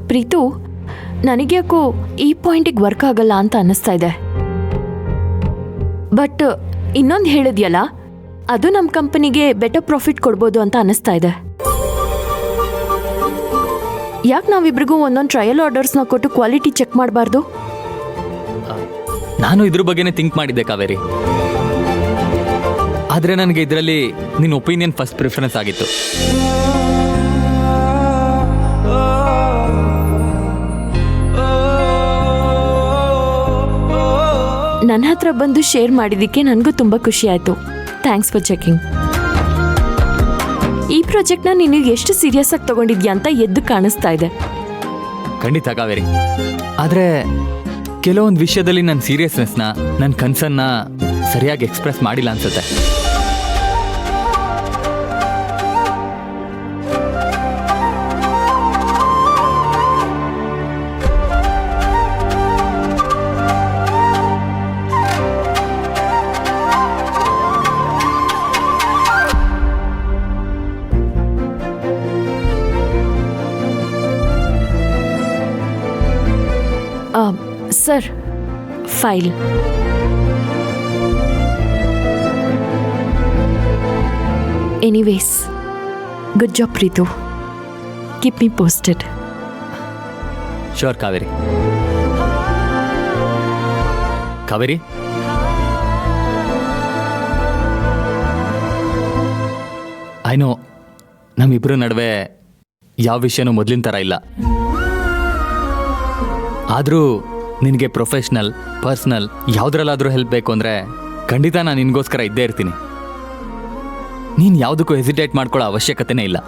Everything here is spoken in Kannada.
ಪ್ರೀತು, ನನಗ್ಯಾಕೋ ಈ ಪಾಯಿಂಟಿಗೆ ವರ್ಕ್ ಆಗಲ್ಲ ಅಂತ ಅನ್ನಿಸ್ತಾ ಇದೆ. ಬಟ್ ಇನ್ನೊಂದು ಹೇಳಿದ್ಯಲ್ಲ, ಅದು ನಮ್ಮ ಕಂಪನಿಗೆ ಬೆಟರ್ ಪ್ರಾಫಿಟ್ ಕೊಡ್ಬೋದು ಅಂತ ಅನ್ನಿಸ್ತಾ ಇದೆ. ಯಾಕೆ ನಾವಿಬ್ರಿಗೂ ಒಂದೊಂದು ಟ್ರಯಲ್ ಆರ್ಡರ್ಸ್ನ ಕೊಟ್ಟು ಕ್ವಾಲಿಟಿ ಚೆಕ್ ಮಾಡಬಾರ್ದು? ನಾನು ಇದ್ರ ಬಗ್ಗೆನೇ ಥಿಂಕ್ ಮಾಡಿದ್ದೆ ಕಾವೇರಿ. ಆದರೆ ನನಗೆ ಇದರಲ್ಲಿ ನಿನ್ನ ಒಪಿನಿಯನ್ ಫಸ್ಟ್ ಪ್ರಿಫರೆನ್ಸ್ ಆಗಿತ್ತು. ನನ್ನ ಹತ್ರ ಬಂದು ಶೇರ್ ಮಾಡಿದ್ದಕ್ಕೆ ನನಗೂ ತುಂಬ ಖುಷಿ ಆಯಿತು. Thanks for checking. ಈ ಪ್ರಾಜೆಕ್ಟ್ನ ನೀನು ಎಷ್ಟು ಸೀರಿಯಸ್ ಆಗಿ ತಗೊಂಡಿದ್ಯಾ ಅಂತ ಎದ್ದು ಕಾಣಿಸ್ತಾ ಇದೆ. ಖಂಡಿತ ಕಾವೇರಿ, ಆದರೆ ಕೆಲವೊಂದು ವಿಷಯದಲ್ಲಿ ನನ್ನ ಸೀರಿಯಸ್ನೆಸ್ನ, ನನ್ನ ಕನ್ಸರ್ನ್ನ ಸರಿಯಾಗಿ ಎಕ್ಸ್ಪ್ರೆಸ್ ಮಾಡಿಲ್ಲ ಅನ್ಸುತ್ತೆ. Sir, fail. Anyways, good job Preethu. Keep me posted. Sure Kaveri. Kaveri, I know ನಮ್ಮಿಬ್ಬರ ನಡುವೆ ಯಾವ ವಿಷಯನೂ ಮೊದಲಿನ ಥರ ಇಲ್ಲ. ಆದರೂ ನಿನಗೆ ಪ್ರೊಫೆಷ್ನಲ್, ಪರ್ಸ್ನಲ್ ಯಾವುದ್ರಲ್ಲಾದರೂ ಹೆಲ್ಪ್ ಬೇಕು ಅಂದರೆ ಖಂಡಿತ ನಾನು ನಿನಗೋಸ್ಕರ ಇದ್ದೇ ಇರ್ತೀನಿ. ನೀನು ಯಾವುದಕ್ಕೂ ಹೆಸಿಟೇಟ್ ಮಾಡ್ಕೊಳ್ಳೋ ಅವಶ್ಯಕತೆನೇ ಇಲ್ಲ.